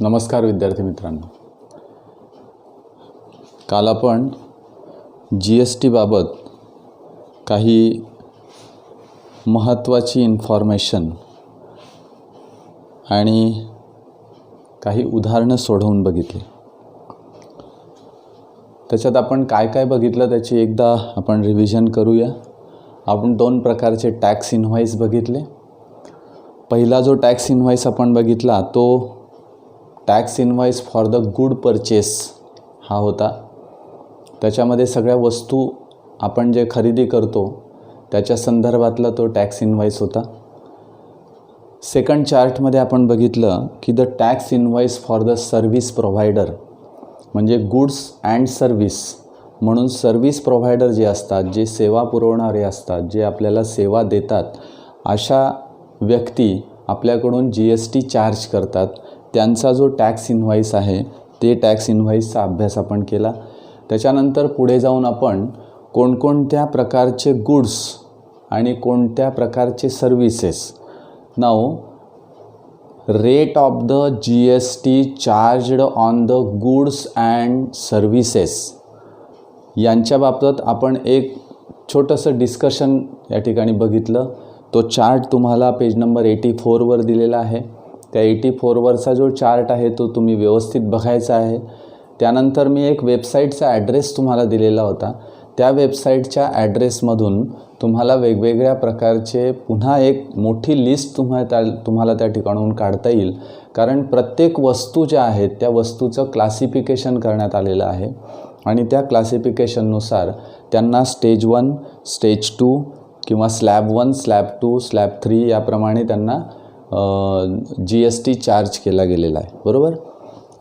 नमस्कार विद्यार्थी मित्रांनो, काल आपण GST बाबत काही महत्त्वाची इन्फॉर्मेशन आणि काही उदाहरणं सोडवून बघितली. त्याच्यात आपण काय काय बघितलं त्याची एकदा आपण रिव्हिजन करूया. आपण दोन प्रकारचे टॅक्स इनव्हॉइस बघितले. पहिला जो टॅक्स इनव्हॉइस आपण बघितला तो tax invoice for the good purchase हा होता. त्याच्यामध्ये सगळ्या वस्तू आपण जे खरेदी करतो त्याच्या संदर्भातला तो टॅक्स इनव्हॉइस होता. सेकंड चार्टमध्ये आपण बघितलं की the tax invoice for the service provider, म्हणजे गुड्स अँड सर्व्हिस म्हणून सर्व्हिस प्रोव्हायडर जे असतात, जे सेवा पुरवणारे असतात, जे आपल्याला सेवा देतात, अशा व्यक्ती आपल्याकडून GST चार्ज करतात. त्यांचा जो टॅक्स इनव्हॉइस आहे ते टॅक्स इनव्हॉइसचा अभ्यास आपण केला. त्याच्यानंतर पुढे जाऊन आपण कोणकोणत्या प्रकारचे गुड्स आणि कोणत्या प्रकारचे services, now rate of the GST charged on the goods and services यांच्या बाबतीत आपण एक छोटंसं डिस्कशन या ठिकाणी बघितलं. तो चार्ट तुम्हाला पेज नंबर 84वर दिलेला आहे. त्या 84वरचा जो चार्ट आहे तो तुम्ही व्यवस्थित बघायचा आहे. त्यानंतर मी एक वेबसाईटचा ॲड्रेस तुम्हाला दिलेला होता. त्या वेबसाईटच्या ॲड्रेसमधून तुम्हाला वेगवेगळ्या प्रकारचे पुन्हा एक मोठी लिस्ट तुम्हाला त्या ठिकाणून काढता येईल. कारण प्रत्येक वस्तू ज्या आहेत त्या वस्तूचं क्लासिफिकेशन करण्यात आलेलं आहे आणि त्या क्लासिफिकेशननुसार त्यांना स्टेज 1, स्टेज 2 किंवा स्लॅब 1, स्लॅब 2, स्लॅब 3 याप्रमाणे त्यांना GST चार्ज केला गेलेला आहे. बरोबर.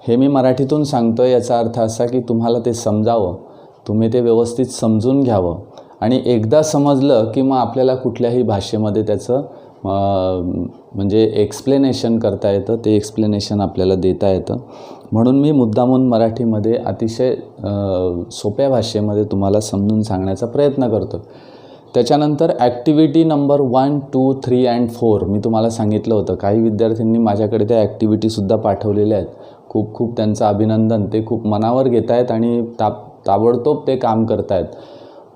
हे मी मराठीतून सांगतो आहे, याचा अर्थ असा की तुम्हाला ते समजावं, तुम्ही ते व्यवस्थित समजून घ्यावं आणि एकदा समजलं की मग आपल्याला कुठल्याही भाषेमध्ये त्याचं म्हणजे एक्सप्लेनेशन करता येतं, ते एक्सप्लेनेशन आपल्याला देता येतं. म्हणून मी मुद्दामून मराठीमध्ये अतिशय सोप्या भाषेमध्ये तुम्हाला समजून सांगण्याचा प्रयत्न करतो. त्याच्यानंतर ॲक्टिव्हिटी नंबर 1, 2, 3 अँड 4 मी तुम्हाला सांगितलं होतं. काही विद्यार्थ्यांनी माझ्याकडे त्या ॲक्टिव्हिटीसुद्धा पाठवलेल्या आहेत. खूप खूप त्यांचं अभिनंदन. ते खूप मनावर घेत आहेत आणि ताबडतोब ते काम करत आहेत.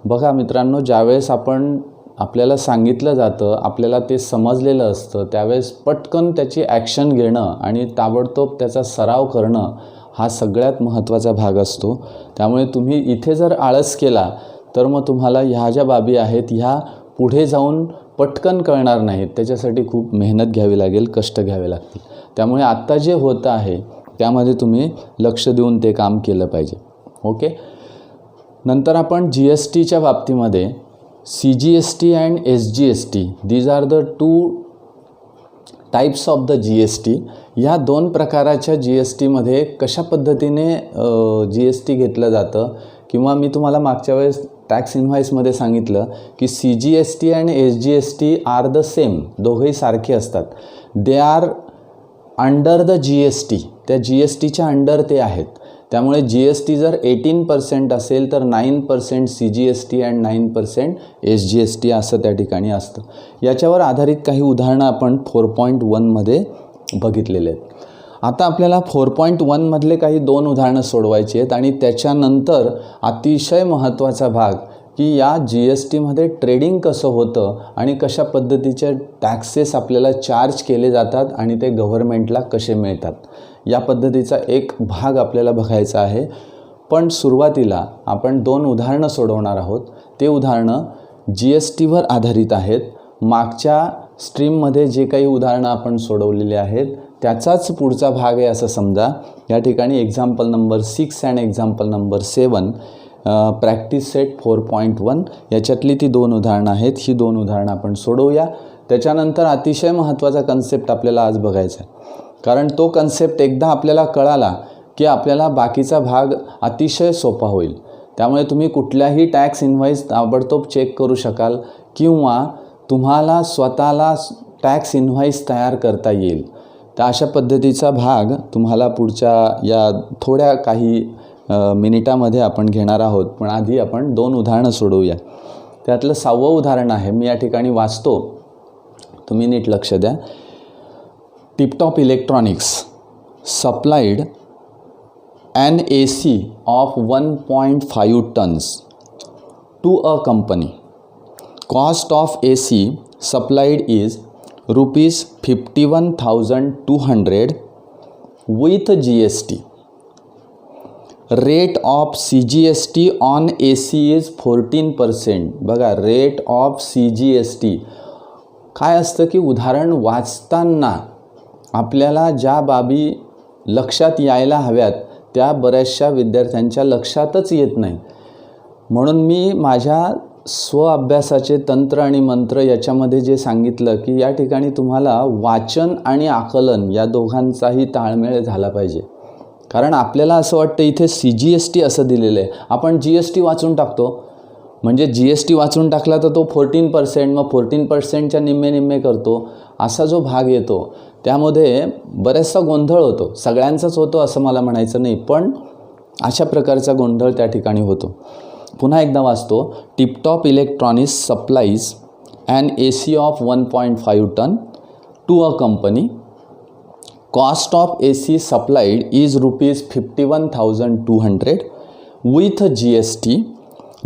बघा मित्रांनो, ज्यावेळेस आपल्याला सांगितलं जातं, आपल्याला ते समजलेलं असतं, त्यावेळेस पटकन त्याची ॲक्शन घेणं आणि ताबडतोब त्याचा सराव करणं हा सगळ्यात महत्त्वाचा भाग असतो. त्यामुळे तुम्ही इथे जर आळस केला तर मग तुम्हाला ह्या ज्या बाबी आहेत ह्या पुढे जाऊन पटकन कळणार नाहीत. त्याच्यासाठी खूप मेहनत घ्यावी लागेल, कष्ट घ्यावे लागतील. त्यामुळे आत्ता जे होतं आहे त्यामध्ये तुम्ही लक्ष देऊन ते काम केलं पाहिजे. ओके. नंतर आपण GSTच्या बाबतीमध्ये CGST and SGST these are the 2 types of the GST. ह्या दोन प्रकाराच्या GSTमध्ये कशा पद्धतीने GST घेतलं जातं, किंवा मी तुम्हाला मागच्या वेळेस टॅक्स इनव्हॉइसमध्ये सांगितलं की CGST आणि SGST आर द सेम, दोघंही सारखे असतात. They are under the GST, त्या GSTच्या अंडर ते आहेत. त्यामुळे GST जर 18% असेल तर 9% CGST अँड 9% SGST असं त्या ठिकाणी असतं. याच्यावर आधारित काही उदाहरणं आपण 4.1 मध्ये बघितलेले आहेत. आता आपल्याला 4.1 मधले काही 2 उदाहरणं सोडवायची आहेत आणि त्याच्यानंतर अतिशय महत्त्वाचा भाग की या GSTमध्ये ट्रेडिंग कसं होतं आणि कशा पद्धतीचे टॅक्सेस आपल्याला चार्ज केले जातात आणि ते गव्हर्नमेंटला कसे मिळतात, या पद्धतीचा एक भाग आपल्याला बघायचा आहे. पण सुरुवातीला आपण 2 उदाहरणं सोडवणार आहोत. ते उदाहरणं GSTवर आधारित आहेत. मागच्या स्ट्रीममध्ये जे काही उदाहरणं आपण सोडवलेली आहेत त्याचाच पुढचा भाग आहे असं समजा. या ठिकाणी example number 6 and example number 7 practice set 4.1 याच्यातली ती 2 उदाहरणं आहेत. ही 2 उदाहरणं आपण सोडवूया. त्याच्यानंतर अतिशय महत्त्वाचा कन्सेप्ट आपल्याला आज बघायचा आहे. कारण तो कन्सेप्ट एकदा आपल्याला कळाला की आपल्याला बाकीचा भाग अतिशय सोपा होईल. त्यामुळे तुम्ही कुठल्याही टॅक्स इनव्हॉइस ताबडतोब चेक करू शकाल किंवा तुम्हाला स्वतःला टॅक्स इनव्हॉइस तयार करता येईल. तर अशा पद्धतीचा भाग तुम्हाला पुढच्या या थोड्या काही मिनिटामध्ये आपण घेणार आहोत. पण आधी आपण 2 उदाहरणं सोडवूया. त्यातलं 6वं उदाहरण आहे, मी या ठिकाणी वाचतो, तुम्ही नीट लक्ष द्या. Tiptop electronics supplied an AC of 1.5 tons to a company. Cost of AC supplied is rupees 51,200 with GST. Rate of CGST on AC is 14%. बघा, रेट ऑफ CGST काय असतं की उदाहरण वाचताना आपल्याला ज्या बाबी लक्षात यायला हव्यात त्या बऱ्याचशा विद्यार्थ्यांच्या लक्षातच येत नाही. म्हणून मी माझ्या स्वअभ्यासाचे तंत्र आणि मंत्र याच्यामध्ये जे सांगितलं की या ठिकाणी तुम्हाला वाचन आणि आकलन या दोघांचाही ताळमेळ झाला पाहिजे. कारण आपल्याला असं वाटतं इथे CGST असं दिलेलं आहे, आपण GST वाचून टाकतो. म्हणजे GST वाचून टाकला तर तो 14%, मग 14%च्या निम्मे करतो, असा जो भाग येतो त्यामध्ये बराचसा गोंधळ होतो. सगळ्यांचाच होतो असं मला म्हणायचं नाही, पण अशा प्रकारचा गोंधळ त्या ठिकाणी होतो. पुन्हा एकदा वाचतो. Tiptop electronics supplies an AC of 1.5 ton to a company. Cost of AC supplied is rupees 51,200 with GST.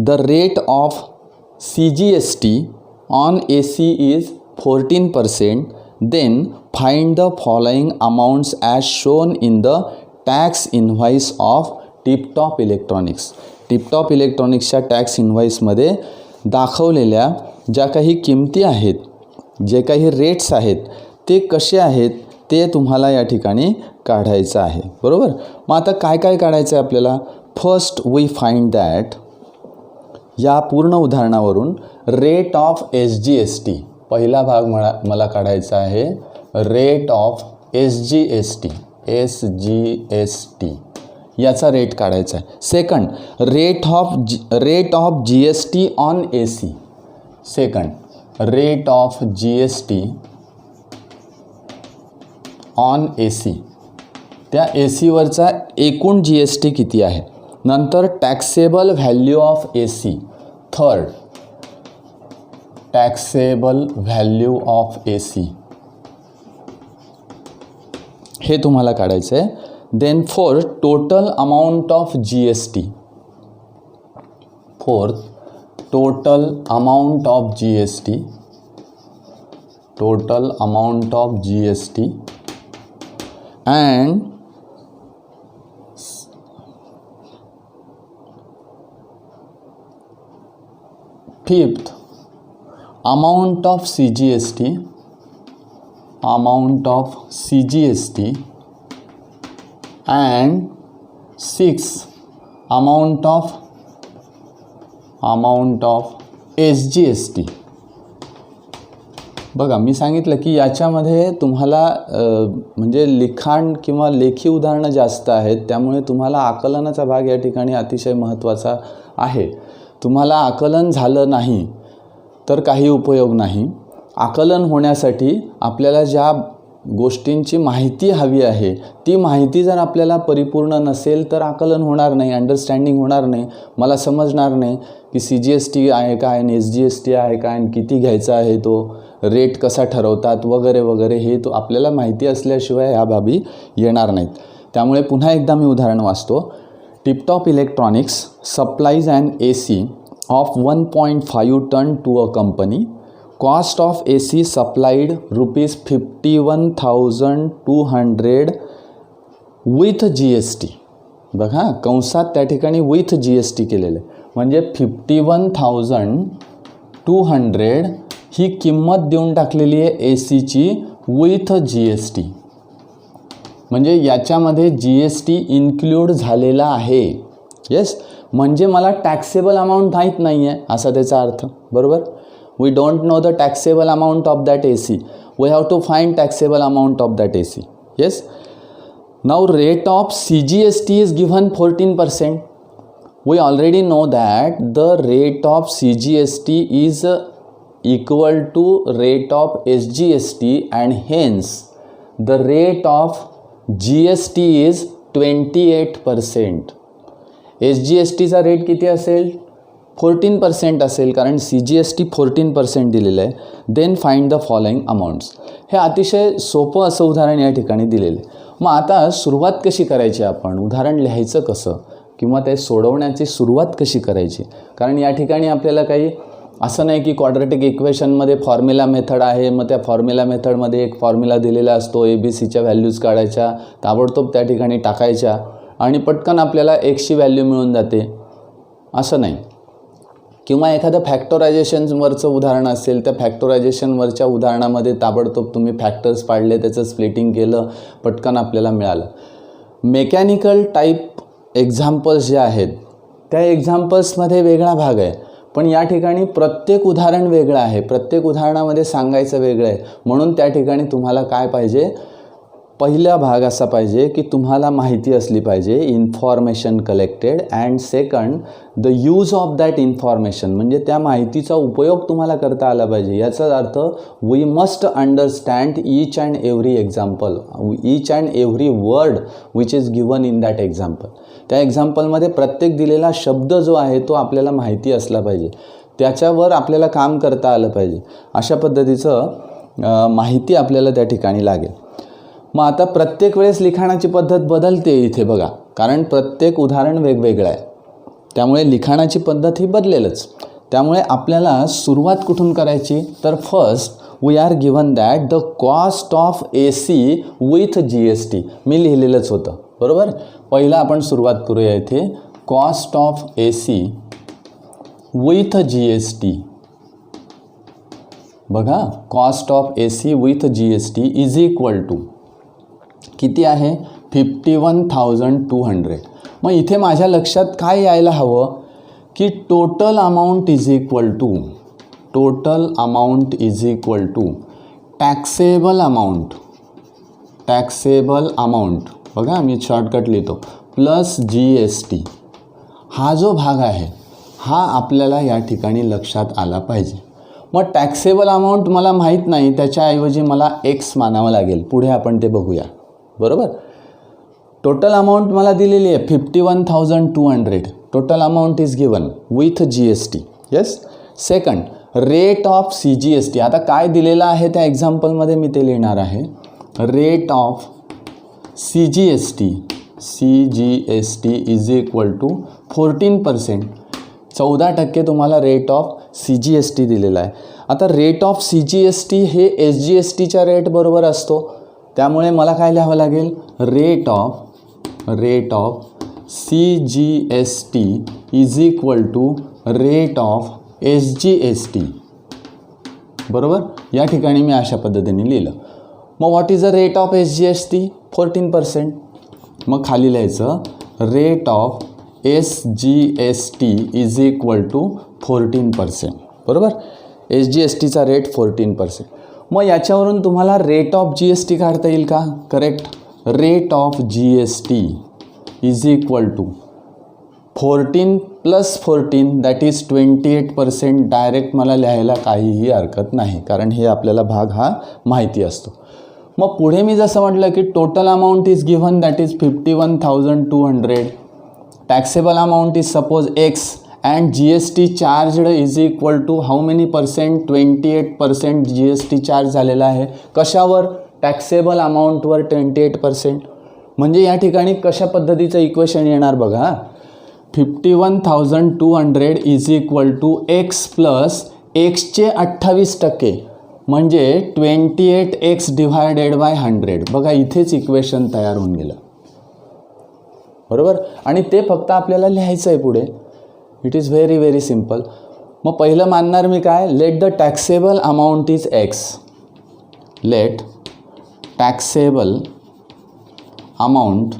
The rate of CGST on AC is 14%. Then find the following amounts as shown in the tax invoice of Tiptop electronics. Tiptop इलेक्ट्रॉनिक्सच्या tax इन्व्हॉइसमध्ये दाखवलेल्या ज्या काही किमती आहेत, जे काही rates आहेत ते कसे आहेत ते तुम्हाला या ठिकाणी काढायचं आहे. बरोबर. मग आता काय काय काढायचं आहे आपल्याला. फर्स्ट वी फाइंड दॅट, या पूर्ण उदाहरणावरून रेट ऑफ SGST पहिला भाग मला काढायचा आहे. रेट ऑफ SGST याचा रेट काढायचा आहे. Second, rate of GST on AC. Second, rate of GST on AC, त्या AC वरचा एकूण GST किती आहे. नंतर taxable value of AC. Third, taxable value of AC हे तुम्हाला काढायचं आहे. Then fourth, total amount of GST. Fourth, total amount of GST. Total amount of GST. And fifth, amount of CGST. Amount of CGST. And sixth, amount of SGST. बघा, मी सांगितलं की याच्यामध्ये तुम्हाला म्हणजे लिखाण किंवा लेखी उदाहरणं जास्त आहेत, त्यामुळे तुम्हाला आकलनाचा भाग या ठिकाणी अतिशय महत्त्वाचा आहे. तुम्हाला आकलन झालं नाही तर काही उपयोग नाही. आकलन होण्यासाठी आपल्याला ज्या गोष्टींची माहिती हवी आहे ती माहिती जर आपल्याला परिपूर्ण नसेल तर आकलन होणार नाही, अंडरस्टँडिंग होणार नाही. मला समजणार नाही की CGST आहे काय आणि SGST आहे काय आणि किती घ्यायचा आहे, तो रेट कसा ठरवतात वगैरे वगैरे, हे तो आपल्याला माहिती असल्याशिवाय ह्या बाबी येणार नाहीत. त्यामुळे पुन्हा एकदा मी उदाहरण वाचतो. Tiptop electronics supplies an AC of 1.5 ton to a company. Cost of AC supplied rupees 51,200 with GST. बघा, कंसात त्या ठिकाणी विथ GST केलेलं आहे. म्हणजे 51,200 ही किंमत देऊन टाकलेली आहे ACची विथ GST. म्हणजे याच्यामध्ये GST इन्क्लूड झालेला आहे. येस, म्हणजे मला टॅक्सेबल अमाऊंट माहीत नाही आहे असा त्याचा अर्थ. बरोबर. We don't know the taxable amount of that AC. We have to find taxable amount of that AC. Yes. Now rate of CGST is given 14%. We already know that the rate of CGST is equal to rate of SGST and hence the rate of GST is 28%. SGST चा rate किती असेल 14% असेल, कारण CGST 14% दिलेलं आहे. Then find the following amounts. हे अतिशय सोपं असं उदाहरण या ठिकाणी दिलेलं आहे. मग आता सुरुवात कशी करायची, आपण उदाहरण लिहायचं कसं किंवा ते सोडवण्याची सुरुवात कशी करायची. कारण या ठिकाणी आपल्याला काही असं नाही की क्वाड्रॅटिक इक्वेशनमध्ये फॉर्म्युला मेथड आहे, मग त्या फॉर्म्युला मेथडमध्ये एक फॉर्म्युला दिलेला असतो, ABCच्या व्हॅल्यूज काढायच्या, ताबडतोब त्या ठिकाणी टाकायच्या आणि पटकन आपल्याला Xची व्हॅल्यू मिळून जाते, असं नाही. किंवा एखादं फॅक्टोरायझेशनवरचं उदाहरण असेल, त्या फॅक्टोरायझेशनवरच्या उदाहरणामध्ये ताबडतोब तुम्ही फॅक्टर्स पाडले, त्याचं स्प्लिटिंग केलं, पटकन आपल्याला मिळालं. मेकॅनिकल टाईप एक्झाम्पल्स जे आहेत त्या एक्झाम्पल्समध्ये वेगळा भाग आहे, पण या ठिकाणी प्रत्येक उदाहरण वेगळं आहे, प्रत्येक उदाहरणामध्ये सांगायचं वेगळं आहे. म्हणून त्या ठिकाणी तुम्हाला काय पाहिजे, पहिला भाग असा पाहिजे की तुम्हाला माहिती असली पाहिजे information collected, and second the use of that information, म्हणजे त्या माहितीचा उपयोग तुम्हाला करता आला पाहिजे. याचा अर्थ we must understand each and every example, each and every word which is given in that example. त्या एक्झाम्पलमध्ये प्रत्येक दिलेला शब्द जो आहे तो आपल्याला माहिती असला पाहिजे, त्याच्यावर आपल्याला काम करता आलं पाहिजे. अशा पद्धतीचं माहिती आपल्याला त्या ठिकाणी लागेल. मग आता प्रत्येक वेळेस लिखाणाची पद्धत बदलते इथे बघा, कारण प्रत्येक उदाहरण वेगवेगळं आहे, त्यामुळे लिखाणाची पद्धत ही बदलेलच. त्यामुळे आपल्याला सुरुवात कुठून करायची, तर first we are given that the cost of AC with GST. मी लिहिलेलंच होतं, बरोबर. पहिला आपण सुरुवात करूया इथे, cost of AC with GST. बघा, cost of AC with GST is equal to किती आहे, 51,200. मग इथे माझ्या लक्षात काय यायला हवं की total amount is equal to, total amount is equal to taxable amount, taxable amount. बघा मी शॉर्टकट लिहितो, प्लस GST. हा जो भाग आहे हा आपल्याला या ठिकाणी लक्षात आला पाहिजे. मग टॅक्सेबल अमाऊंट मला माहीत नाही, त्याच्याऐवजी मला X मानावं लागेल. पुढे आपण ते बघूया, बरोबर. टोटल अमाऊंट मला दिलेली आहे 51,200. Total amount is given with GST. Yes. Second, rate of CGST. आता काय दिलेलं आहे त्या एक्झाम्पलमध्ये मी ते लिहिणार आहे. Rate of CGST, CGST is equal to 14%. 14% तुम्हाला रेट ऑफ CGST दिलेला आहे. आता रेट ऑफ CGST हे SGSTच्या रेट बरोबर असतो, त्यामुळे मला काय लिहावं लागेल, rate of CGST is equal to rate of SGST. बरोबर. या ठिकाणी मी अशा पद्धतीने लिहिलं. मग what is the rate of SGST, 14%. मग खाली लिहायचं rate of SGST is equal to 14%. बरोबर. SGSTचा रेट 14%. मग याच्यावरून तुम्हाला रेट ऑफ GST काढता येईल का, correct. Rate of GST is equal to 14 + 14 that is 28%. Direct मला लिहायला काहीही हरकत नाही, कारण हे आपल्याला भाग हा माहिती असतो. मग पुढे मी जसं म्हटलं की total amount is given that is 51,200. Taxable amount is suppose X and GST charged is equal to how many %, 28% GST charge झालेला आहे. कशावर, टॅक्सेबल अमाऊंटवर 28%. म्हणजे या ठिकाणी कशा पद्धतीचं इक्वेशन येणार बघा, 51,200 is equal to X plus Xचे 28%, म्हणजे 28X डिवायडेड बाय 100. बघा इथेच इक्वेशन तयार होऊन गेलं, बरोबर. आणि ते फक्त आपल्याला लिहायचं आहे पुढे. It is very very simple. मग पहिलं मानणार मी काय, let the taxable amount is X. Let taxable amount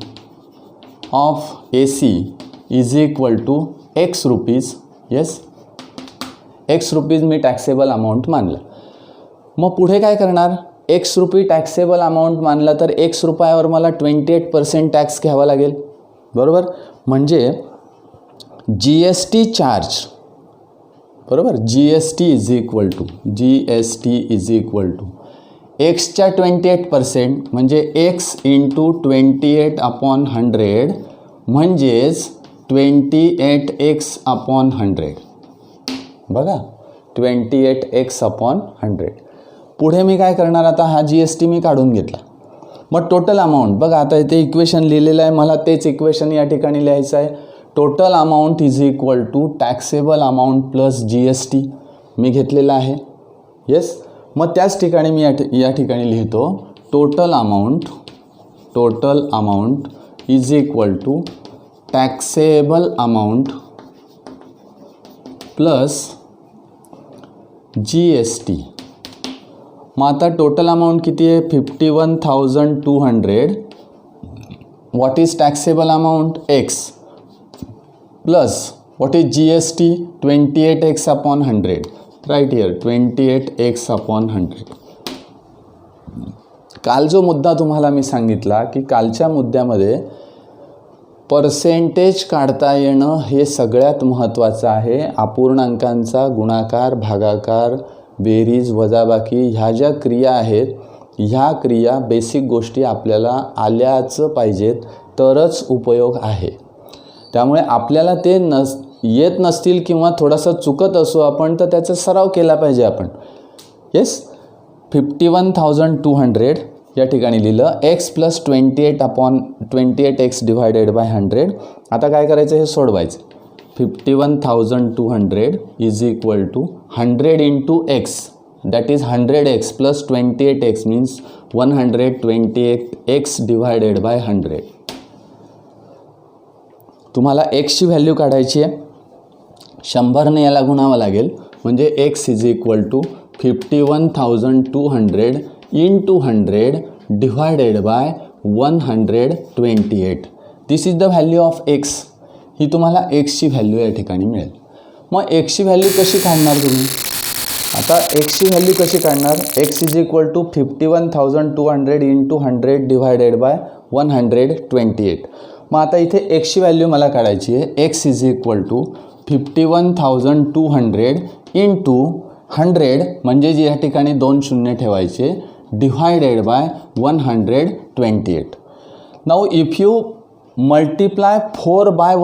of AC is equal to X rupees. Yes, X rupees मी टॅक्सेबल अमाऊंट मानलं. मग पुढे काय करणार, X रुपी टॅक्सेबल अमाऊंट मानलं तर X रुपयावर मला 28% टॅक्स घ्यावा लागेल, बरोबर. म्हणजे GST चार्ज, बरोबर. GST इज इक्वल टू Xच्या 28% म्हणजे X इंटू 28/100 म्हणजेच 28X/100. बघा 28x/100. पुढे मी काय करणार आता, हा GST मी काढून घेतला. मग टोटल अमाऊंट बघा, आता इथे इक्वेशन लिहिलेलं आहे, मला तेच इक्वेशन या ठिकाणी लिहायचं आहे. Total amount is equal to taxable amount plus GST मी घेतलेला आहे. येस, मग त्याच ठिकाणी मी या ठिकाणी लिहितो total amount is equal to taxable amount plus GST. मग आता टोटल अमाऊंट किती आहे, 51,200. What is taxable amount X plus what is GST 28x/100. Right here 28x/100. काल जो मुद्दा तुम्हाला मी सांगितला की कालच्या मुद्द्यामध्ये पर्सेंटेज काढता येणं हे सगळ्यात महत्त्वाचं आहे. अपूर्णांकांचा गुणाकार, भागाकार, बेरीज, वजाबाकी ह्या ज्या क्रिया आहेत, ह्या क्रिया बेसिक गोष्टी आपल्याला आल्याच पाहिजेत तरच उपयोग आहे. त्यामुळे आपल्याला ते येत नसतील किंवा थोडासा चुकत असो आपण, तर त्याचा सराव केला पाहिजे आपण. येस, 51,200 या ठिकाणी लिहिलं. x plus 28x divided by 100. आता काय करायचं, हे सोडवायचं. 51,200 is equal to 100 into x, that is 100x plus 28x means 128x divided by 100. तुम्हाला एक्सची व्हॅल्यू काढायची आहे, 100ने याला गुणावं लागेल. म्हणजे x is equal to 51,200 into 100 divided by 128. This is the value of x. ही तुम्हाला एक्सची व्हॅल्यू या ठिकाणी मिळेल. मग एक्सची व्हॅल्यू कशी काढणार तुम्ही, आता एक्सची व्हॅल्यू कशी काढणार, x is equal to 51,200 into 100 divided by 128. मग आता इथे एक्सची व्हॅल्यू मला काढायची आहे. x is equal to 51,200 into 100 म्हणजे या ठिकाणी 2 शून्य ठेवायचे divided by 128. Now if you multiply 4 by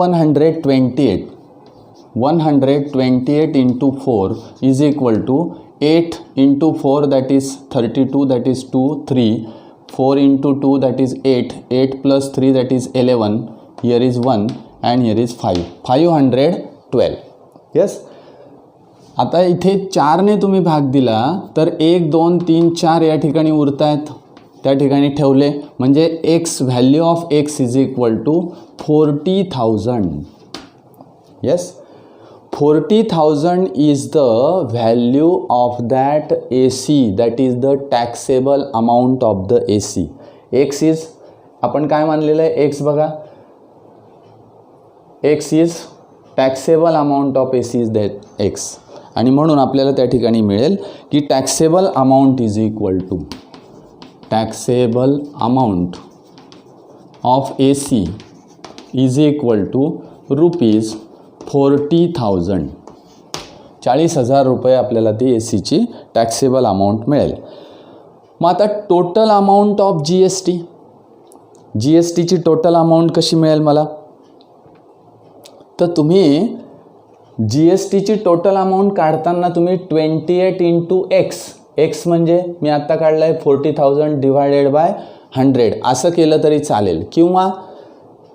128 into 4 is equal to 8 into 4 that is 32, that is 2, 3, 4 into 2 that is 8, 8 plus 3 that is 11, here is 1 and here is 5, 512. Yes, आता इथे 4ने तुम्ही भाग दिला तर 1, 2, 3, 4 या ठिकाणी उरत आहेत, त्या ठिकाणी ठेवले. म्हणजे x, value of x is equal to 40,000. Yes, 40,000 is the value of that AC, that is the taxable amount of the AC. X is, आपण काय मानलेलं आहे, एक्स बघा, x is taxable amount of AC is that x. आणि म्हणून आपल्याला त्या ठिकाणी मिळेल की taxable amount is equal to taxable amount of AC is equal to rupees 40,000. 40,000 रुपये आपल्याला ती ACची टॅक्सेबल अमाऊंट मिळेल. मग आता टोटल अमाऊंट ऑफ GSTची टोटल अमाऊंट कशी मिळेल मला, तर तुम्ही GSTची टोटल अमाऊंट काढताना तुम्ही 28 इंटू एक्स म्हणजे मी आत्ता काढलं आहे 40,000 डिवायडेड बाय 100 असं केलं तरी चालेल. किंवा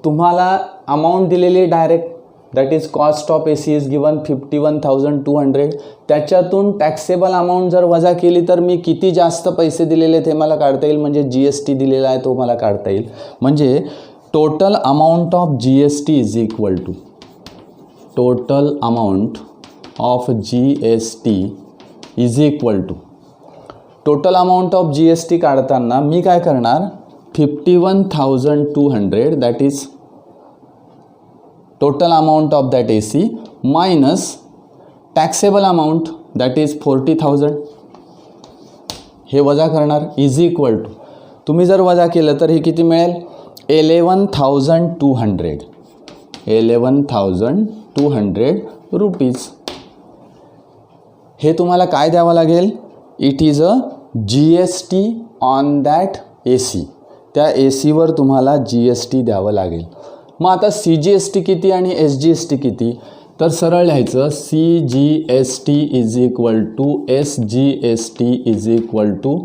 तुम्हाला अमाऊंट दिलेली direct, that is cost of AC is given 51,200. त्याच्यातून टॅक्सेबल अमाऊंट जर वजा केली तर मी किती जास्त पैसे दिलेले ते मला काढता येईल. म्हणजे GST दिलेला आहे तो मला काढता येईल. म्हणजे total amount of GST is equal to total amount of GST is equal to total amount of GST काढताना मी काय करणार, 51,200 that is total amount of that AC minus taxable amount that is 40,000 हे वजा करणार इज इक्वल टू, तुम्ही जर वजा केलं तर हे किती मिळेल 11,200 रुपीज. हे तुम्हाला काय द्यावं लागेल, it is a GST on that AC. त्या ACवर तुम्हाला GST द्यावं लागेल. मग आता CGST किती आणि SGST किती, तर सरळ लिहायचं CGST is equal to SGST is equal to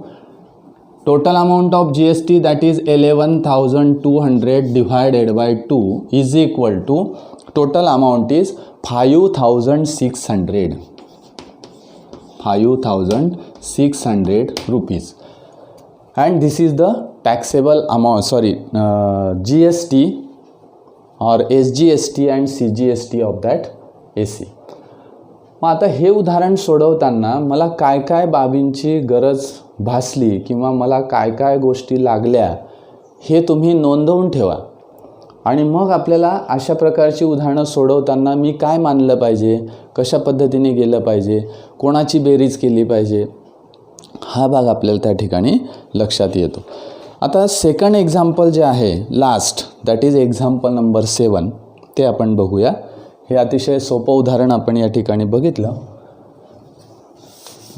total amount of GST that is 11,200 divided by 2 is equal to total amount is 5,600 rupees and this is the taxable amount, GST or SGST and CGST of that AC. मग आता हे उदाहरण सोडवताना मला काय काय बाबींची गरज भासली किंवा मला काय काय गोष्टी लागल्या हे तुम्ही नोंदवून ठेवा आणि मग आपल्याला अशा प्रकारची उदाहरणं सोडवताना मी काय मानलं पाहिजे, कशा पद्धतीने गेलं पाहिजे, कोणाची बेरीज केली पाहिजे, हा भाग आपल्याला त्या ठिकाणी लक्षात येतो. आता सेकंड एक्झाम्पल जे आहे last, that is example number 7, ते आपण बघूया. हे अतिशय सोपं उदाहरण आपण या ठिकाणी बघितलं.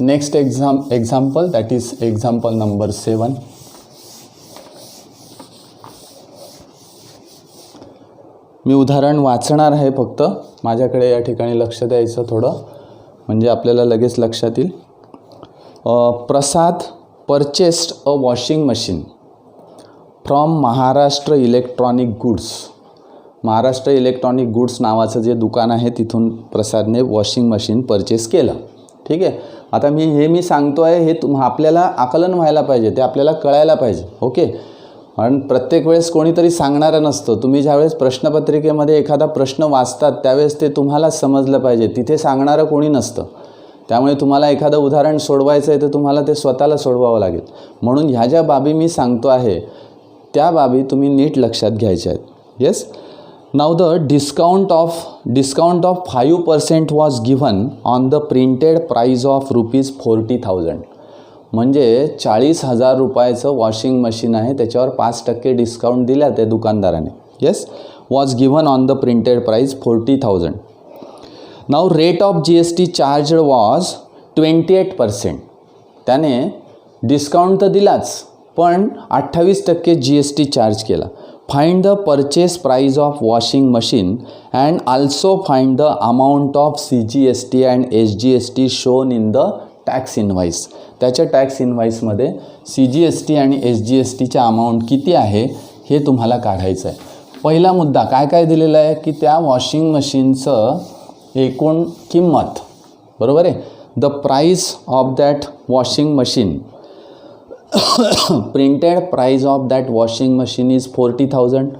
Next example that is example number 7. मी उदाहरण वाचणार आहे, फक्त माझ्याकडे या ठिकाणी लक्ष द्यायचं थोडं, म्हणजे आपल्याला लगेच लक्षात येईल. Prasad purchased a washing machine from Maharashtra electronic goods. Maharashtra electronic goods नावाचं जे दुकान आहे तिथून प्रसादने वॉशिंग मशीन परचेस केलं. ठीक आहे. आता मी सांगतो आहे हे आपल्याला आकलन व्हायला पाहिजे, ते आपल्याला कळायला पाहिजे. ओके. आणि प्रत्येक वेळेस कोणीतरी सांगणारं नसतं. तुम्ही ज्यावेळेस प्रश्नपत्रिकेमध्ये एखादा प्रश्न वाचतात त्यावेळेस ते तुम्हाला समजलं पाहिजे, तिथे सांगणारं कोणी नसतं. त्यामुळे तुम्हाला एखादं उदाहरण सोडवायचं आहे तर तुम्हाला ते स्वतःला सोडवावं लागेल. म्हणून ह्या ज्या बाबी मी सांगतो आहे त्या बाबी तुम्ही नीट लक्षात घ्यायच्या आहेत. Yes. Now the discount of 5% was given on the printed price of ₹40,000. म्हणजे 40,000 रुपयाचं वॉशिंग मशीन आहे, त्याच्यावर 5% डिस्काउंट दिला त्या दुकानदाराने. Yes. Was given on the printed price 40,000. Now rate of GST charge was 28%. त्याने डिस्काउंट तर दिलाच पण 28% GST चार्ज केला. Find the purchase price of washing machine and also find the amount of CGST and SGST shown in the tax invoice. त्याच्या tax इनव्हॉइसमध्ये CGST आणि SGSTच्या amount किती आहे हे तुम्हाला काढायचं आहे. पहिला मुद्दा काय काय दिलेला आहे की त्या वॉशिंग मशीनचं एकूण किंमत, बरोबर आहे. The price of that washing machine, printed price of that washing machine is 40,000.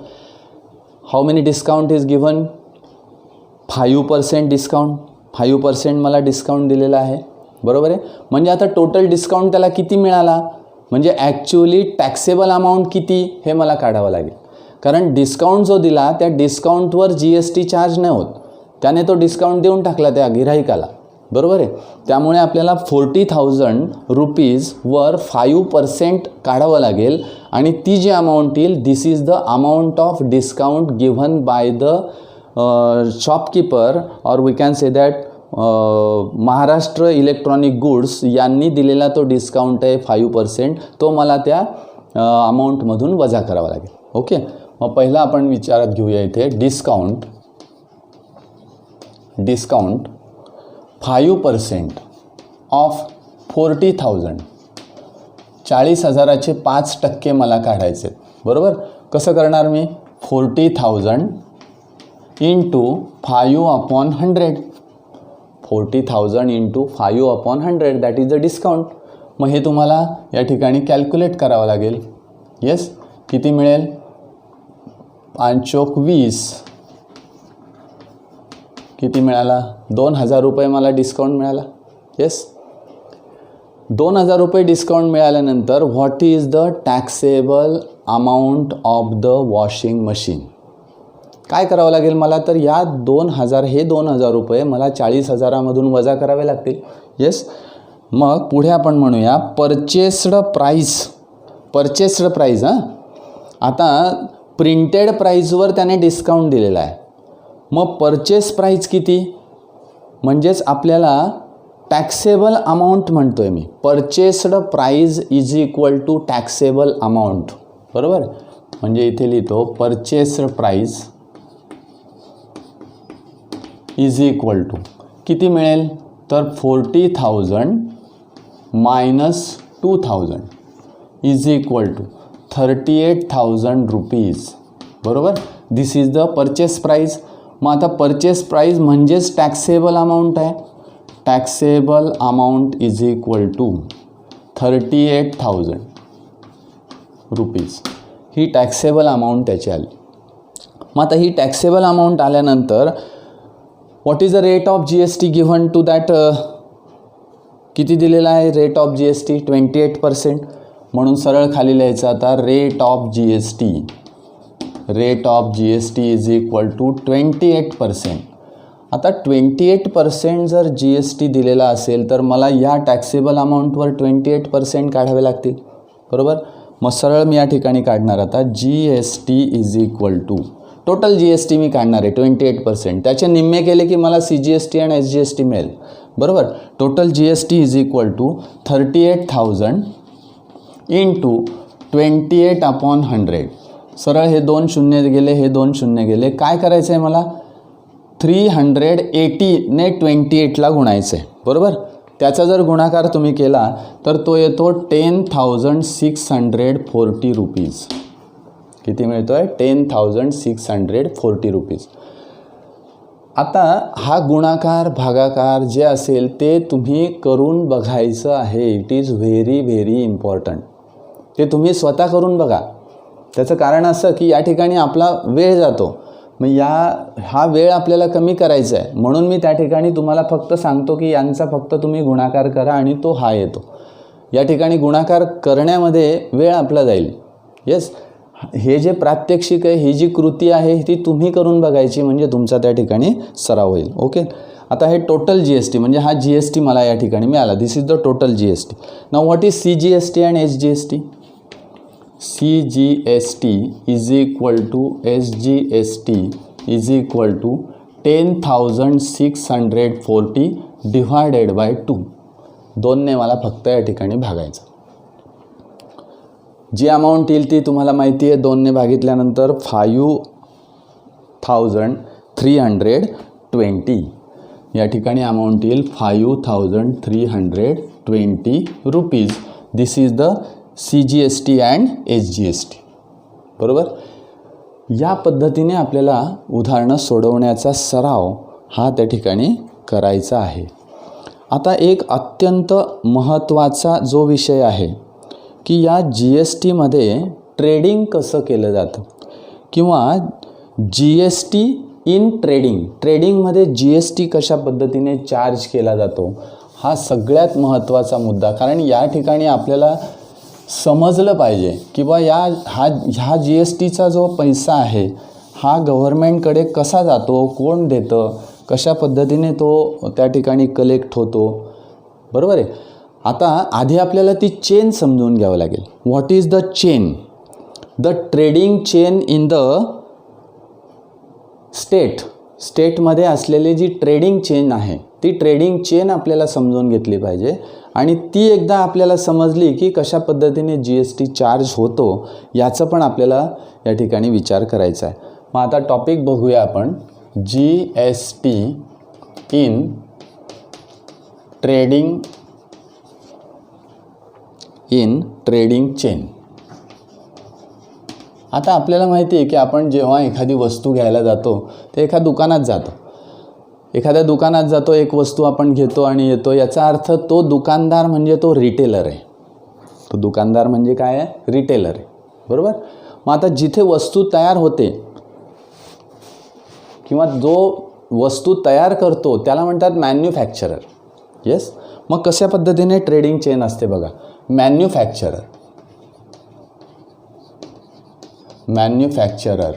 How many discount is given? 5% discount. 5% मला डिस्काउंट दिलेला आहे, बरोबर आहे. म्हणजे आता टोटल डिस्काउंट त्याला किती मिळाला, म्हणजे ॲक्च्युअली टॅक्सेबल अमाऊंट किती हे मला काढावं लागेल. कारण डिस्काउंट जो दिला त्या डिस्काउंटवर GST चार्ज नाही होत, त्याने तो डिस्काउंट देऊन टाकला त्या गिऱ्हाईकाला, बरोबर आहे. त्यामुळे आपल्याला 40,000 रुपीजवर 5% काढावं लागेल आणि ती जी अमाऊंट येईल this is the amount of discount given by the shopkeeper or we can say that Maharashtra electronic goods यांनी दिलेला तो डिस्काउंट आहे 5%, तो मला त्या अमाऊंटमधून वजा करावा लागेल. ओके. मग पहिला आपण विचारात घेऊया इथे डिस्काउंट 5% ऑफ 40,000. 40,000चे 5% मला काढायचे, बरोबर. कसं करणार मी? 40,000 into 5/100. 40,000 into 5/100 that is the discount. मग हे तुम्हाला या ठिकाणी कॅल्क्युलेट करावं लागेल. येस. किती मिळेल? 5×20 किती मिळाला? 2,000 रुपये मला डिस्काउंट मिळाला. येस. 2,000 रुपये डिस्काउंट मिळाल्यानंतर what is the taxable amount of the washing machine? काय करावं लागेल मला? तर या 2,000 रुपये मला 40,000मधून वजा करावे लागतील. येस. मग पुढे आपण म्हणूया परचेस्ड प्राईस. आता प्रिंटेड प्राईजवर त्याने डिस्काउंट दिलेला आहे. मग परचेस प्राईस किती? म्हणजेच आपल्याला टॅक्सेबल अमाऊंट म्हणतो आहे मी. Purchased price is equal to taxable amount, बरोबर. म्हणजे इथे लिहितो purchased price is equal to किती मिळेल तर 40,000 minus 2,000 is equal to 38,000 rupees. बरोबर. This is the purchase price. मग आता परचेस प्राईस म्हणजेच टॅक्सेबल अमाऊंट आहे. Taxable amount is equal to 38,000 rupees. ही टॅक्सेबल अमाऊंट त्याची आली. मग आता ही टॅक्सेबल अमाऊंट आल्यानंतर what is the rate of G S T given to that. किती दिलेला आहे rate of G S T 28%. म्हणून सरळ खाली लिहायचं आता rate of G S T. Rate of G S T is equal to 28%. आता 28% जर जी एस टी दिलेला असेल तर मला या टॅक्सेबल अमाऊंटवर 28% काढावे लागतील. बरोबर. मग सरळ मी या ठिकाणी काढणार आता G S T is equal to total G S T मी काढणार आहे 28%. त्याचे निम्मे केले की मला सी जी एस टी आणि एस जी एस टी मिळेल. बरोबर. Total G S T is equal to 38,000 into 28/100. सरळ हे 2 शून्य गेले, हे 2 शून्य गेले. काय करायचं आहे मला 380ने 28ला गुणायचं आहे. बरोबर. त्याचा जर गुणाकार तुम्ही केला तर तो येतो 10,640 रुपीज. किती मिळतो आहे 10,640 रुपीज. आता हा गुणाकार भागाकार जे असेल ते तुम्ही करून बघायचं आहे. It is very very important. ते तुम्ही स्वतः करून बघा. त्याचं कारण असं की या ठिकाणी आपला वेळ जातो. मग हा वेळ आपल्याला कमी करायचा आहे म्हणून मी त्या ठिकाणी तुम्हाला फक्त सांगतो की यांचा फक्त तुम्ही गुणाकार करा आणि तो हा येतो. या ठिकाणी गुणाकार करण्यामध्ये वेळ आपला जाईल. येस. हे जे प्रात्यक्षिक आहे, ही जी कृती आहे ती तुम्ही करून बघायची म्हणजे तुमचा त्या ठिकाणी सराव होईल. ओके. आता हे टोटल जी एस टी म्हणजे हा जी एस टी मला या ठिकाणी मिळाला. This is the total G S T. नाव what is C G S T and S G S T. C G S T is equal to S G S T is equal to 10,640 divided by 2. 2ने मला फक्त या ठिकाणी भागायचं. जी amount येईल ती तुम्हाला माहिती आहे. 2ने भागितल्यानंतर 5,320 या ठिकाणी अमाऊंट येईल 5,320 rupees. This is the C G S T and S G S T. बरोबर. या पद्धतीने आपल्याला उदाहरणं सोडवण्याचा सराव हा त्या ठिकाणी करायचा आहे. आता एक अत्यंत महत्त्वाचा जो विषय आहे की या जी एस टीमध्ये ट्रेडिंग कसं केलं जातं किंवा G S T in trading. ट्रेडिंगमध्ये जी एस टी कशा पद्धतीने चार्ज केला जातो हा सगळ्यात महत्त्वाचा मुद्दा. कारण या ठिकाणी आपल्याला समजलं पाहिजे की बा ह्या जी एस टीचा जो पैसा आहे हा गव्हर्मेंटकडे कसा जातो, कोण देतं, कशा पद्धतीने तो त्या ठिकाणी कलेक्ट होतो. बरोबर आहे. आता आधी आपल्याला ती चेन समजून घ्यावं लागेल. What is the chain. The trading chain in the स्टेटमध्ये असलेली जी ट्रेडिंग चेन आहे ती ट्रेडिंग चेन आपल्याला समजून घेतली पाहिजे. आणि ती एकदा आपल्याला समजली की कशा पद्धतीने जी एस टी चार्ज होतो याचं पण आपल्याला या ठिकाणी विचार करायचा आहे. मग आता टॉपिक बघूया आपण. G S T in trading chain. आता आपल्याला माहिती आहे की आपण जेव्हा एखादी वस्तू घ्यायला जातो ते एका दुकानात जातो. एखाद्या दुकानात जातो, एक वस्तू आपण घेतो आणि येतो. याचा अर्थ तो दुकानदार म्हणजे तो रिटेलर आहे. तो दुकानदार म्हणजे काय आहे रिटेलर आहे. बरोबर. मग आता जिथे वस्तू तयार होते किंवा जो वस्तू तयार करतो त्याला म्हणतात मॅन्युफॅक्चरर. येस. मग कशा पद्धतीने ट्रेडिंग चेन असते बघा. मॅन्युफॅक्चरर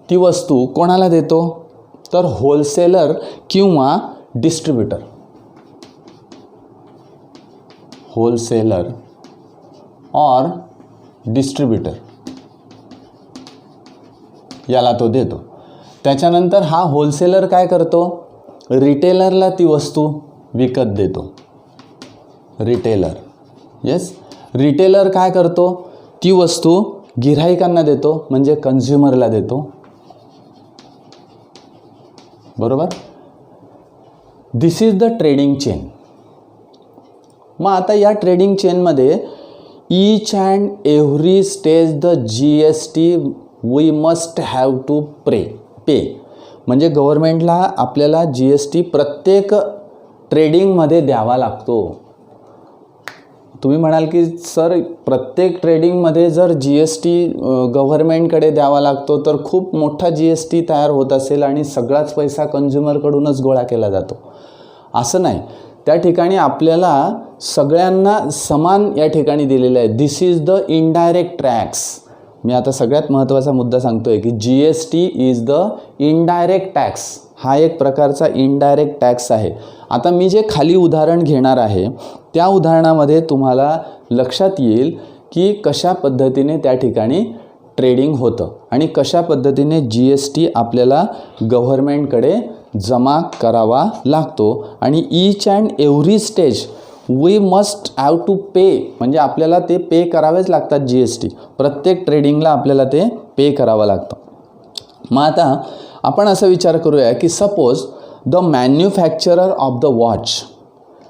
ती वस्तू कोणाला देतो तर होलसेलर किंवा डिस्ट्रीब्युटर. होलसेलर और डिस्ट्रीब्युटर याला तो देतो. त्याच्यानंतर हा होलसेलर काय करतो रिटेलरला ती वस्तू विकत देतो. रिटेलर. येस. रिटेलर काय करतो ती वस्तू गिऱ्हाईकांना देतो म्हणजे कन्झ्युमरला देतो. बरोबर. This is the trading chain. मग आता या ट्रेडिंग चेनमध्ये each and every stage the GST we must have to pay. म्हणजे गव्हर्मेंटला आपल्याला GST प्रत्येक ट्रेडिंगमध्ये द्यावा लागतो. तुम्ही म्हणाल की सर प्रत्येक ट्रेडिंगमध्ये जर GST गव्हर्मेंटकडे द्यावा लागतो तर खूप मोठा GST तयार होत असेल आणि सगळाच पैसा कंझ्युमरकडूनच गोळा केला जातो. असं नाही. त्या ठिकाणी आपल्याला सगळ्यांना समान या ठिकाणी दिलेलं आहे. दिस इज द इनडायरेक्ट टॅक्स. मी आता सगळ्यात महत्त्वाचा मुद्दा सांगतोय की GST is the indirect tax. हा एक प्रकारचा इनडायरेक्ट टॅक्स आहे. आता मी जे खाली उदाहरण घेणार आहे त्या उदाहरणामध्ये तुम्हाला लक्षात येईल की कशा पद्धतीने त्या ठिकाणी ट्रेडिंग होतं आणि कशा पद्धतीने GST आपल्याला गव्हर्मेंटकडे जमा करावा लागतो. आणि each and every stage we must have to pay. म्हणजे आपल्याला ते पे करावेच लागतात. GST प्रत्येक ट्रेडिंगला आपल्याला ते पे करावं लागतं. मग आता आपण असा विचार करूया की suppose the manufacturer of the watch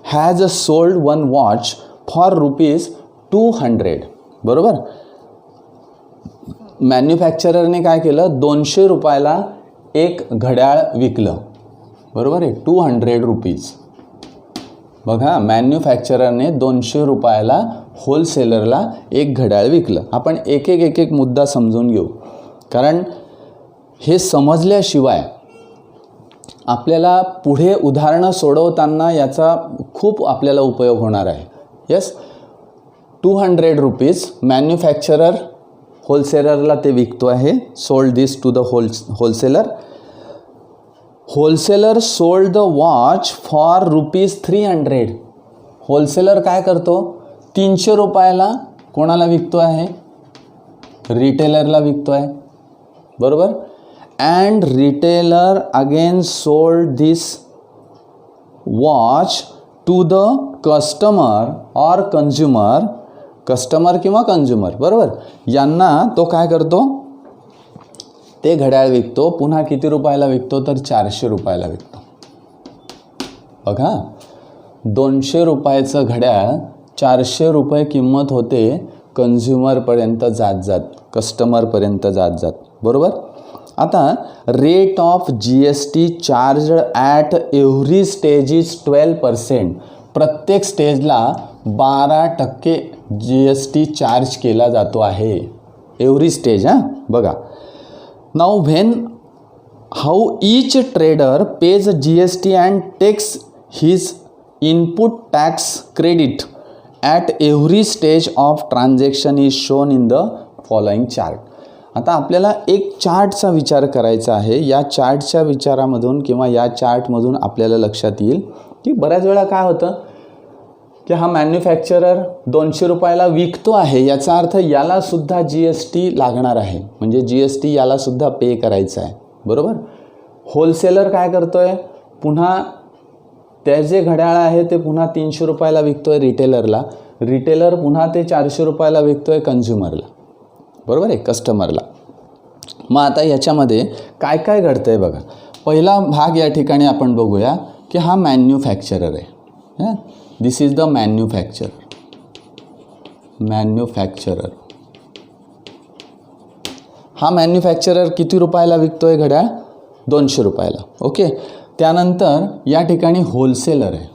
has sold one watch for ₹200. बरोबर. मॅन्युफॅक्चररने काय केलं, ₹200 एक घड्याळ विकलं. बरोबर आहे. ₹200. बघा, मॅन्युफॅक्चररने ₹200 होलसेलरला एक घड्याळ विकलं. आपण एक एक मुद्दा समजून घेऊ, कारण हे समजल्याशिवाय आपल्याला पुढे उदाहरणं सोडवताना याचा खूप आपल्याला उपयोग होणार आहे. येस. ₹200 मॅन्युफॅक्चरर होलसेलरला ते विकतो आहे. Sold this to the wholesaler. Wholesaler sold the watch for ₹300. Wholesaler काय करतो, ₹300 कोणाला विकतो आहे, रिटेलरला विकतो आहे. बरोबर. And retailer again sold this watch to the customer or consumer. Customer किंवा कंझ्युमर. बरोबर. यांना तो काय करतो, ते घड्याळ विकतो. पुन्हा किती रुपयाला विकतो, तर ₹400 विकतो. बघा, ₹200 घड्याळ ₹400 किंमत होते कंझ्युमरपर्यंत जात कस्टमरपर्यंत जात. बरोबर. आता rate of GST charge at every stage is 12%. प्रत्येक स्टेजला 12% GST चार्ज केला जातो आहे. Every stage. बघा. Now when how each trader pays GST and takes his input tax credit at every stage of transaction is shown in the following chart. आता आपल्याला एक चार्टचा विचार करायचा आहे. या चार्टच्या विचारामधून किंवा या चार्टमधून आपल्याला लक्षात येईल की बऱ्याच वेळा काय होतं की हा मॅन्युफॅक्चरर ₹200 विकतो आहे, याचा अर्थ यालासुद्धा GST लागणार आहे. म्हणजे GST यालासुद्धा पे करायचं आहे. बरोबर. होलसेलर काय करतो आहे, पुन्हा त्या जे घड्याळ आहे ते पुन्हा ₹300 विकतो आहे रिटेलरला. रिटेलर पुन्हा ते ₹400 विकतो आहे कंझ्युमरला. बरोबर आहे, कस्टमरला. मग आता याच्यामध्ये काय काय घडतं आहे बघा. पहिला भाग या ठिकाणी आपण बघूया की हा मॅन्युफॅक्चरर आहे. दिस इज द मॅन्युफॅक्चरर. हा मॅन्युफॅक्चरर किती रुपयाला विकतो आहे घड्याळ, ₹200. ओके. त्यानंतर या ठिकाणी होलसेलर आहे.